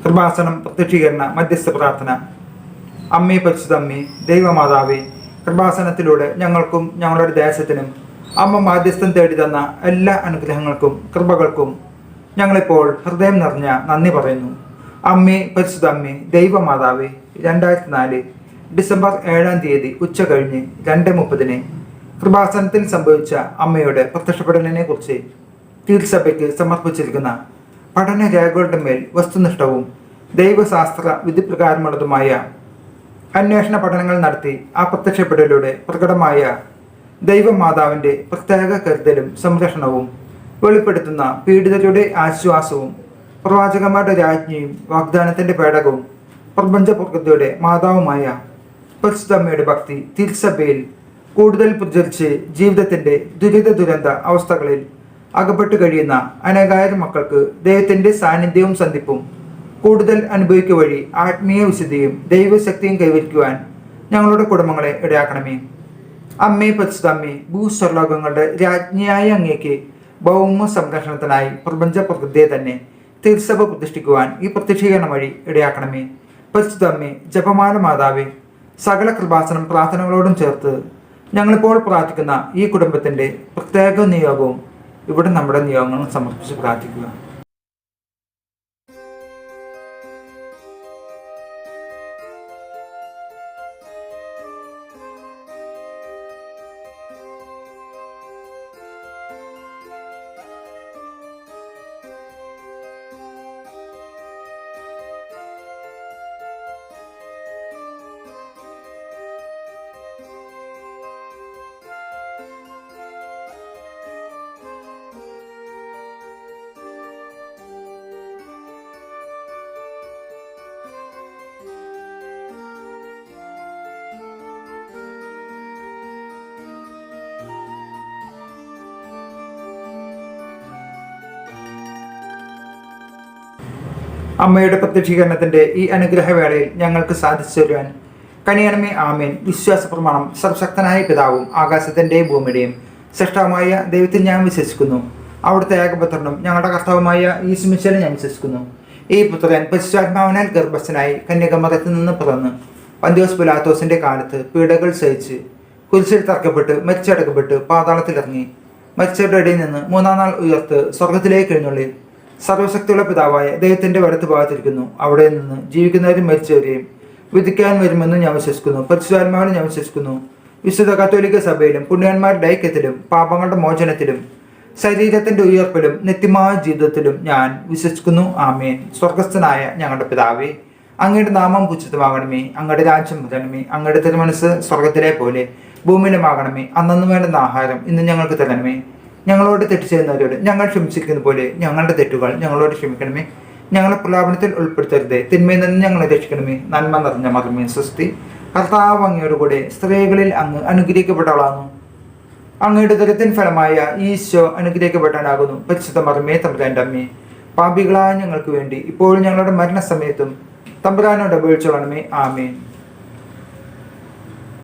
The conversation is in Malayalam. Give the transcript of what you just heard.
കൃപാസനം പ്രത്യക്ഷീകരണ മധ്യസ്ഥ പ്രാർത്ഥന. അമ്മേ പരിശുദ്ധ അമ്മേ, ദൈവമാതാവേ, കൃപാസനത്തിലൂടെ ഞങ്ങൾക്കും ഞങ്ങളുടെ ദേശത്തിനും അമ്മ മാധ്യസ്ഥം തേടി തന്ന എല്ലാ അനുഗ്രഹങ്ങൾക്കും കൃപകൾക്കും ഞങ്ങളിപ്പോൾ ഹൃദയം നിറഞ്ഞ നന്ദി പറയുന്നു. അമ്മേ പരിശുദ്ധ അമ്മേ, ദൈവമാതാവേ, 2004 ഡിസംബർ 7-ാം തീയതി ഉച്ച കഴിഞ്ഞ് 2:30 കൃപാസനത്തിൽ സംഭവിച്ച അമ്മയുടെ പ്രത്യക്ഷപ്പെടലിനെ കുറിച്ച് തിരുസഭയ്ക്ക് സമർപ്പിച്ചിരിക്കുന്ന പഠനരേഖകളുടെ മേൽ വസ്തുനിഷ്ഠവും ദൈവശാസ്ത്ര വിധിപ്രകാരമുള്ളതുമായ അന്വേഷണ പഠനങ്ങൾ നടത്തി ആ പ്രത്യക്ഷപ്പെടലിലൂടെ പ്രകടമായ ദൈവമാതാവിൻ്റെ പ്രത്യേക കരുതലും സംരക്ഷണവും വെളിപ്പെടുത്തുന്ന പീഡിതരുടെ ആശ്വാസവും പ്രവാചകന്മാരുടെ രാജ്ഞിയും വാഗ്ദാനത്തിൻ്റെ പേടകവും പ്രപഞ്ച പ്രകൃതിയുടെ മാതാവുമായ പരിശുദ്ധമ്മയുടെ ഭക്തി തിരുസഭയിൽ കൂടുതൽ പ്രചരിച്ച് ജീവിതത്തിൻ്റെ ദുരിത അവസ്ഥകളിൽ അകപ്പെട്ടു കഴിയുന്ന അനേകായിരം മക്കൾക്ക് ദൈവത്തിൻ്റെ സാന്നിധ്യവും സന്ധിപ്പും കൂടുതൽ അനുഭവിക്കുക വഴി ആത്മീയ വിശുദ്ധിയും ദൈവശക്തിയും കൈവരിക്കുവാൻ ഞങ്ങളുടെ കുടുംബങ്ങളെ ഇടയാക്കണമേ. അമ്മേ പരിശുദ്ധ അമ്മേ, ഭൂസ്വർലോകങ്ങളുടെ രാജ്ഞിയായ അങ്ങേക്ക് ഭൗമ സംരക്ഷണത്തിനായി പ്രപഞ്ച പ്രകൃതിയെ തന്നെ തിരുസഭ പ്രതിഷ്ഠിക്കുവാൻ ഈ പ്രത്യക്ഷീകരണം വഴി ഇടയാക്കണമേ. പരിശുദ്ധ അമ്മേ, ജപമാല മാതാവേ, സകല കൃപാസനം പ്രാർത്ഥനകളോടും ചേർത്ത് ഞങ്ങളിപ്പോൾ പ്രാർത്ഥിക്കുന്ന ഈ കുടുംബത്തിൻ്റെ പ്രത്യേക നിയോഗവും ഇവിടെ നമ്മുടെ നിയോഗങ്ങളും സമർപ്പിച്ച് പ്രാർത്ഥിക്കുക. അമ്മയുടെ പ്രത്യക്ഷീകരണത്തിൻ്റെ ഈ അനുഗ്രഹവേളയിൽ ഞങ്ങൾക്ക് സാധിച്ചു തരുവാൻ കനിയണമേ. ആമേൻ. വിശ്വാസ പ്രമാണം. സർവശക്തനായ പിതാവും ആകാശത്തിൻ്റെയും ഭൂമിയുടെയും സൃഷ്ടാവുമായ ദൈവത്തിൽ ഞാൻ വിശ്വസിക്കുന്നു. അവിടുത്തെ ഏകപുത്രനും ഞങ്ങളുടെ കർത്താവുമായ യേശുമിശിഹായിൽ ഞാൻ വിശ്വസിക്കുന്നു. ഈ പുത്രൻ പരിശുദ്ധാത്മാവിനാൽ ഗർഭസ്ഥനായി കന്യകമറിയത്തിൽ നിന്ന് പിറന്ന് പന്തിയോസ് പിലാത്തോസിൻ്റെ കാലത്ത് പീഡകൾ സഹിച്ച് കുരിശിൽ തറക്കപ്പെട്ട് മരിച്ചടക്കപ്പെട്ട് പാതാളത്തിലിറങ്ങി മരിച്ചവരുടെ ഇടയിൽ നിന്ന് 3-ാം നാൾ ഉയർത്ത് സ്വർഗത്തിലേക്ക് എഴുന്നള്ളി സർവശക്തിയുള്ള പിതാവായ ദൈവത്തിൻ്റെ വലത്ത് ഭാഗത്തിരിക്കുന്നു. അവിടെ നിന്ന് ജീവിക്കുന്നവരും മരിച്ചവരെയും വിധിക്കാൻ വരുമെന്ന് ഞാൻ വിശ്വസിക്കുന്നു. പരിശുദ്ധാത്മാവിനെ ഞാൻ വിശ്വസിക്കുന്നു. വിശുദ്ധ കത്തോലിക്ക സഭയിലും പുണ്യന്മാരുടെ ഐക്യത്തിലും പാപങ്ങളുടെ മോചനത്തിലും ശരീരത്തിൻ്റെ ഉയർപ്പിലും നിത്യമായ ജീവിതത്തിലും ഞാൻ വിശ്വസിക്കുന്നു. ആമേൻ. സ്വർഗസ്ഥനായ ഞങ്ങളുടെ പിതാവേ, അങ്ങയുടെ നാമം പൂജിതമാകണമേ. അങ്ങയുടെ രാജ്യം വരണമേ. അങ്ങയുടെ തിരുമനസ്സ് സ്വർഗത്തിലെ പോലെ ഭൂമിയിലുമാകണമേ. അന്നു വേണ്ടുന്ന ആഹാരം ഇന്ന് ഞങ്ങൾക്ക് തരണമേ. ഞങ്ങളോട് തെറ്റ് ചെയ്യുന്നവരോട് ഞങ്ങൾ ക്ഷമിച്ചിരിക്കുന്ന പോലെ ഞങ്ങളുടെ തെറ്റുകൾ ഞങ്ങളോട് ക്ഷമിക്കണമേ. ഞങ്ങളെ പ്രലാപനത്തിൽ ഉൾപ്പെടുത്തരുതേ. തിന്മയിൽ നിന്ന് ഞങ്ങളെ രക്ഷിക്കണമേ. നന്മ നിറഞ്ഞ മറിയമേ സ്വസ്തി. കർത്താവ് അങ്ങയോടുകൂടെ സ്ത്രീകളിൽ അങ്ങ് അനുഗ്രഹിക്കപ്പെട്ടവളാകുന്നു. അങ്ങയുടെ ദുരിതത്തിൻ ഫലമായ ഈശോ അനുഗ്രഹിക്കപ്പെട്ടവനാകുന്നു. പരിശുദ്ധ മറിയമേ തമ്പുരാൻ്റെ അമ്മേ, പാപികളായ ഞങ്ങൾക്ക് വേണ്ടി ഇപ്പോഴും ഞങ്ങളുടെ മരണസമയത്തും തമ്പുരാനോട് അപേക്ഷിച്ചുകൊള്ളണമേ. ആമേൻ.